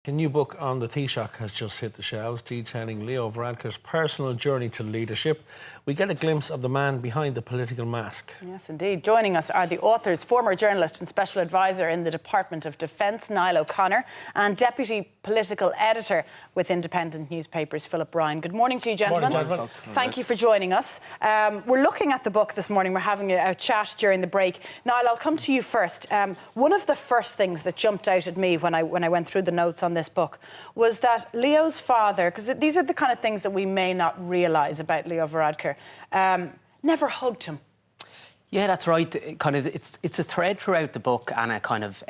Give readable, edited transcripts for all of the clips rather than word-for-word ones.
A new book on the Taoiseach has just hit the shelves, detailing Leo Varadkar's personal journey to leadership. We get a glimpse of the man behind the political mask. Yes, indeed. Joining us are the authors, former journalist and special advisor in the Department of Defence, Niall O'Connor, and deputy political editor with independent newspapers, Philip Ryan. Good morning to you, gentlemen. Morning, gentlemen. Thank you for joining us. We're looking at the book this morning. We're having a chat during the break. Niall, I'll come to you first. One of the first things that jumped out at me when I went through the notes on this book was that Leo's father, because these are the kind of things that we may not realise about Leo Varadkar, never hugged him. Yeah, that's right. Kind of, it's a thread throughout the book, and a kind of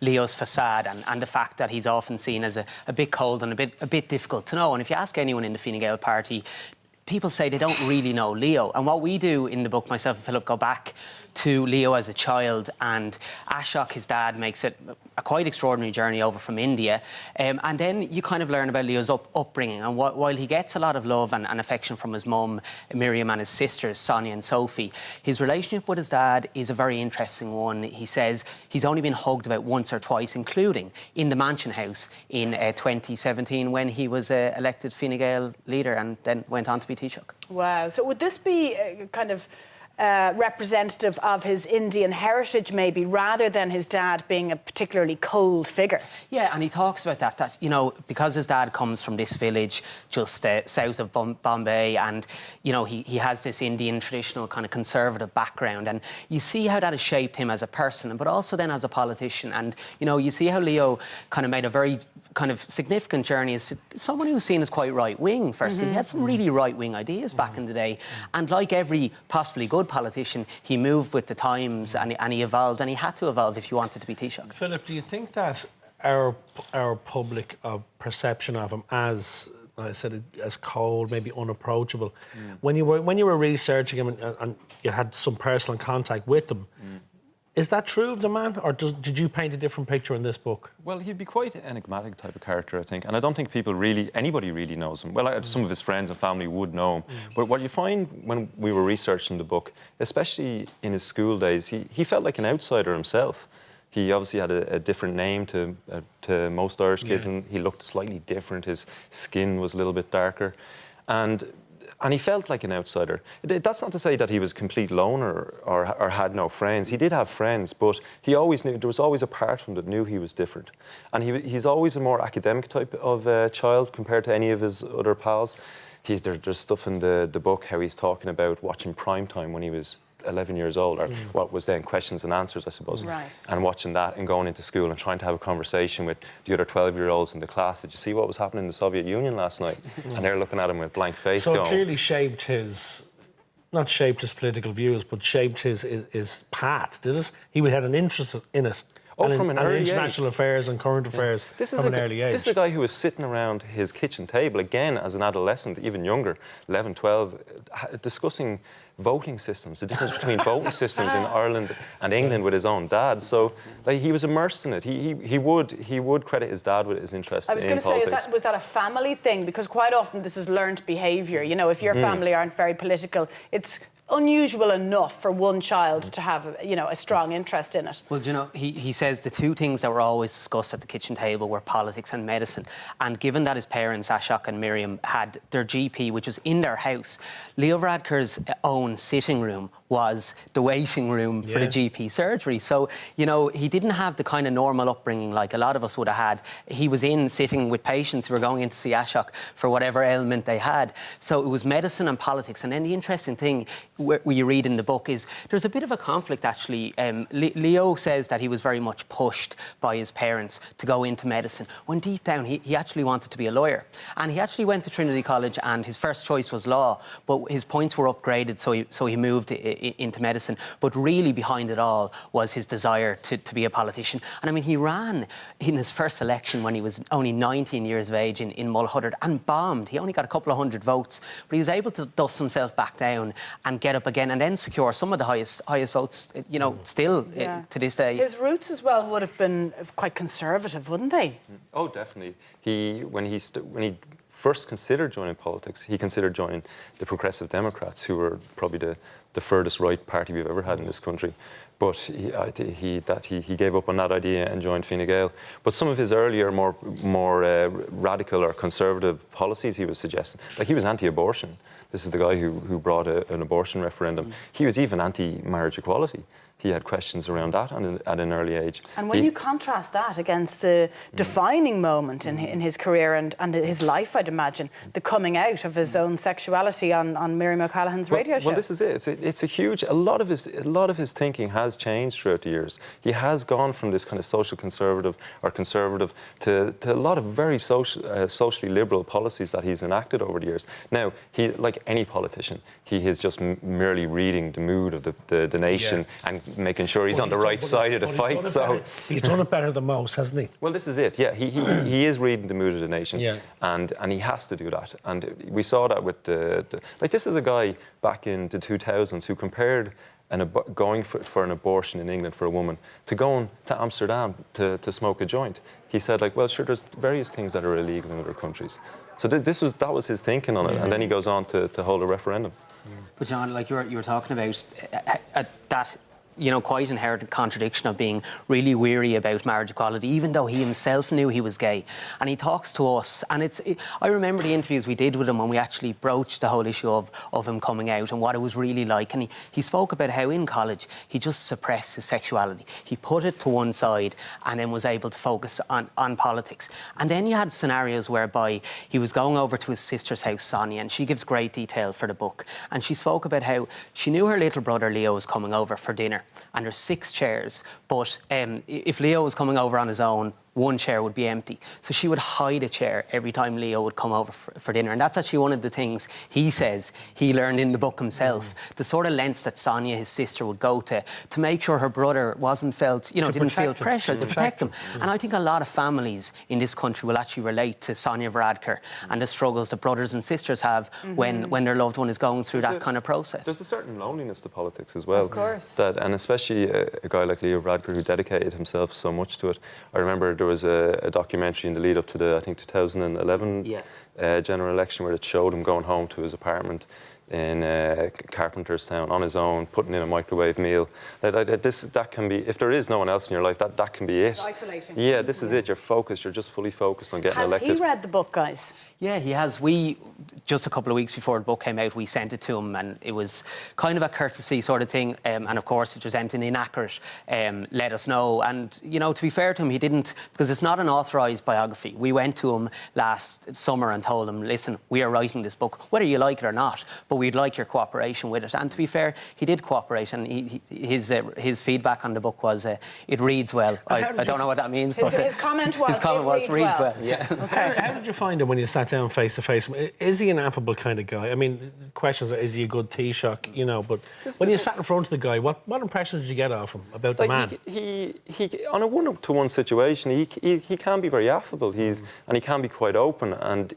Leo's facade, and the fact that he's often seen as a bit cold and a bit difficult to know. And if you ask anyone in the Fine Gael party, people say they don't really know Leo. And what we do in the book, myself and Philip, go back to Leo as a child, and Ashok, his dad, makes it a quite extraordinary journey over from India. And then you kind of learn about Leo's upbringing. And while he gets a lot of love and affection from his mum, Miriam, and his sisters, Sonia and Sophie, his relationship with his dad is a very interesting one. He says he's only been hugged about once or twice, including in the Mansion House in 2017 when he was elected Fine Gael leader and then went on to be Taoiseach. Wow. So would this be kind of representative of his Indian heritage, maybe, rather than his dad being a particularly cold figure? Yeah, and he talks about that, you know, because his dad comes from this village just south of Bombay, and, you know, he has this Indian traditional kind of conservative background, and you see how that has shaped him as a person, but also then as a politician. And, you know, you see how Leo kind of made a very kind of significant journey as someone who was seen as quite right-wing, firstly. He had some really right-wing ideas back in the day, and like every possibly good politician, he moved with the times, and he evolved, and he had to evolve if he wanted to be Taoiseach. Philip, do you think that our public perception of him as, I said, as cold, maybe unapproachable, when you were researching him and you had some personal contact with him, is that true of the man, or did you paint a different picture in this book? Well, he'd be quite an enigmatic type of character, I think, and I don't think anybody really knows him. Well, some of his friends and family would know him, but what you find when we were researching the book, especially in his school days, he felt like an outsider himself. He obviously had a different name to most Irish kids, and he looked slightly different. His skin was a little bit darker, and he felt like an outsider. That's not to say that he was a complete loner or had no friends. He did have friends, but he always knew, there was always a part of him that knew he was different. And he's always a more academic type of child compared to any of his other pals. There's stuff in the book how he's talking about watching Primetime when he was 11 years old, or what was then Questions and Answers, I suppose. Right. And watching that and going into school and trying to have a conversation with the other 12-year-olds in the class. Did you see what was happening in the Soviet Union last night? And they're looking at him with blank face. So going, it clearly shaped not shaped his political views, but shaped his path, did it? He had an interest in it. From an early international affairs and current affairs from an early age. This is a guy who was sitting around his kitchen table, again, as an adolescent, even younger, 11, 12, discussing voting systems, the difference between voting systems in Ireland and England with his own dad. So like, he was immersed in it. He would credit his dad with his interest in politics. I was going to say, was that a family thing? Because quite often this is learned behaviour. You know, if your family aren't very political, it's unusual enough for one child to have, you know, a strong interest in it. Well, you know, he says the two things that were always discussed at the kitchen table were politics and medicine. And given that his parents, Ashok and Miriam, had their GP, which was in their house, Leo Varadkar's own sitting room was the waiting room for the GP surgery. So, you know, he didn't have the kind of normal upbringing like a lot of us would have had. He was sitting with patients who were going in to see Ashok for whatever ailment they had. So it was medicine and politics. And then the interesting thing where you read in the book is there's a bit of a conflict, actually. Leo says that he was very much pushed by his parents to go into medicine, when deep down he actually wanted to be a lawyer. And he actually went to Trinity College, and his first choice was law, but his points were upgraded, so he moved into medicine. But really behind it all was his desire to be a politician. And I mean, he ran in his first election when he was only 19 years of age in Mulhuddard and bombed. He only got a couple of hundred votes, but he was able to dust himself back down and get up again, and then secure some of the highest votes, you know, still to this day. His roots as well would have been quite conservative, wouldn't they? Oh, definitely. When he first considered joining politics, he considered joining the Progressive Democrats, who were probably the furthest right party we've ever had in this country. But he gave up on that idea and joined Fine Gael. But some of his earlier, more radical or conservative policies he was suggesting, like he was anti-abortion. This is the guy who brought an abortion referendum. He was even anti-marriage equality. He had questions around that at an early age. And when you contrast that against the defining moment in his career and his life, I'd imagine, the coming out of his own sexuality on Miriam O'Callaghan's radio show. Well, this is it. It's a huge. A lot of his thinking has changed throughout the years. He has gone from this kind of social conservative or conservative to a lot of very socially liberal policies that he's enacted over the years. Now, he, like any politician, he is just merely reading the mood of the nation and making sure he's on the right side of the fight. So he's done it better than most, hasn't he? Well, this is it. Yeah, he is reading the mood of the nation, and he has to do that. And we saw that with like this is a guy back in the 2000s who compared going for an abortion in England for a woman to going to Amsterdam to smoke a joint. He said, like, well, sure, there's various things that are illegal in other countries. So that was his thinking on it, and then he goes on to hold a referendum. But John, like you were talking about that, quite inherent contradiction of being really weary about marriage equality, even though he himself knew he was gay. And he talks to us, and I remember the interviews we did with him when we actually broached the whole issue of him coming out and what it was really like. And he spoke about how in college he just suppressed his sexuality. He put it to one side and then was able to focus on politics. And then you had scenarios whereby he was going over to his sister's house, Sonia, and she gives great detail for the book. And she spoke about how she knew her little brother Leo was coming over for dinner. And there's 6 chairs, but if Leo was coming over on his own, one chair would be empty. So she would hide a chair every time Leo would come over for dinner. And that's actually one of the things he says he learned in the book himself. The sort of lengths that Sonia, his sister, would go to make sure her brother didn't feel pressure to protect him. And I think a lot of families in this country will actually relate to Sonia Varadkar and the struggles that brothers and sisters have when their loved one is going through that kind of process. There's a certain loneliness to politics as well. Of course. And especially a guy like Leo Varadkar who dedicated himself so much to it. I remember there was a documentary in the lead up to the, I think, 2011 general election where it showed him going home to his apartment in Carpenterstown on his own, putting in a microwave meal. That can be, if there is no one else in your life, that can be it. It's isolating. Yeah, this is it. You're focused. You're just fully focused on getting elected. Has he read the book, guys? Yeah, he has. Just a couple of weeks before the book came out, we sent it to him, and it was kind of a courtesy sort of thing. And of course, if there's anything inaccurate, let us know. And, to be fair to him, he didn't, because it's not an authorised biography. We went to him last summer and told him, listen, we are writing this book, whether you like it or not, but we'd like your cooperation with it. And to be fair, he did cooperate, and his feedback on the book was, it reads well. I don't know what that means, but his comment was, it reads well. Yeah. Okay. How did you find him when you sat down face to face? Is he an affable kind of guy? I mean, questions are, is he a good Taoiseach? But when you sat in front of the guy, what impressions did you get of him about the man? He on a one-to-one situation, he can be very affable. And he can be quite open. And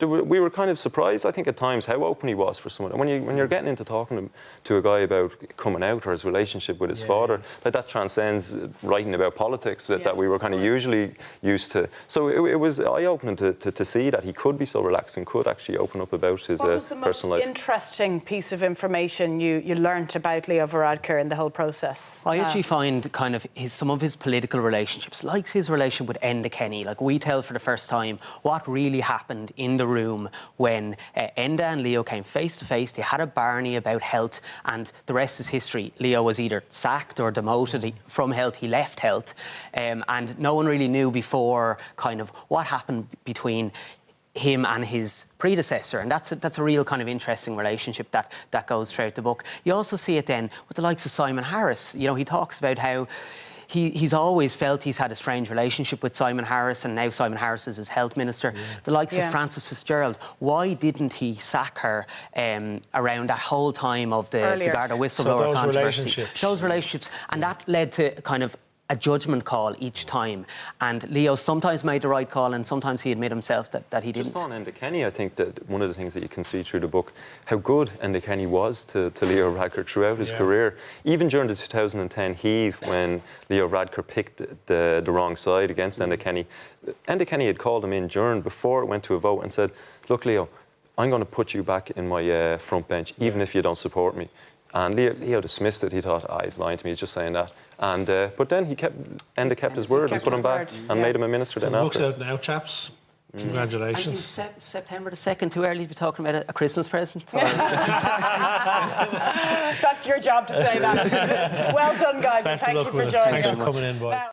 we were kind of surprised, I think, at times how open he was for someone. And when you're getting into talking to a guy about coming out or his relationship with his father, that transcends writing about politics that we were kind of usually used to. So it was eye-opening to see that he could be so relaxed and could actually open up about his personal life. What was the most interesting piece of information you learnt about Leo Varadkar in the whole process? I actually find kind of some of his political relationships, like his relationship with Enda Kenny, like we tell for the first time what really happened in the room when Enda and Leo came face to face. They had a barney about health, and the rest is history. Leo was either sacked or demoted from health. He left health, and no one really knew before kind of what happened between him and his predecessor, and that's a real kind of interesting relationship that goes throughout the book. You also see it then with the likes of Simon Harris. He talks about how he's always felt he's had a strange relationship with Simon Harris, and now Simon Harris is his health minister. The likes of Frances Fitzgerald. Why didn't he sack her around that whole time of the Garda whistleblower controversy? Those relationships. And that led to kind of a judgment call each time. And Leo sometimes made the right call and sometimes he admitted himself that he didn't. Just on Enda Kenny, I think that one of the things that you can see through the book, how good Enda Kenny was to Leo Varadkar throughout his career. Even during the 2010 heave, when Leo Varadkar picked the wrong side against Enda Kenny had called him in before it went to a vote and said, look, Leo, I'm going to put you back in my front bench, even if you don't support me. And Leo dismissed it. He thought, he's lying to me, he's just saying that. And but then Enda kept his word and put him back and made him a minister then The book's after. out now, chaps. Congratulations. And is September the 2nd too early to be talking about a Christmas present? That's your job to say that. Well done, guys, and Best of thank luck you for with it. joining Thanks us. for coming in, boys.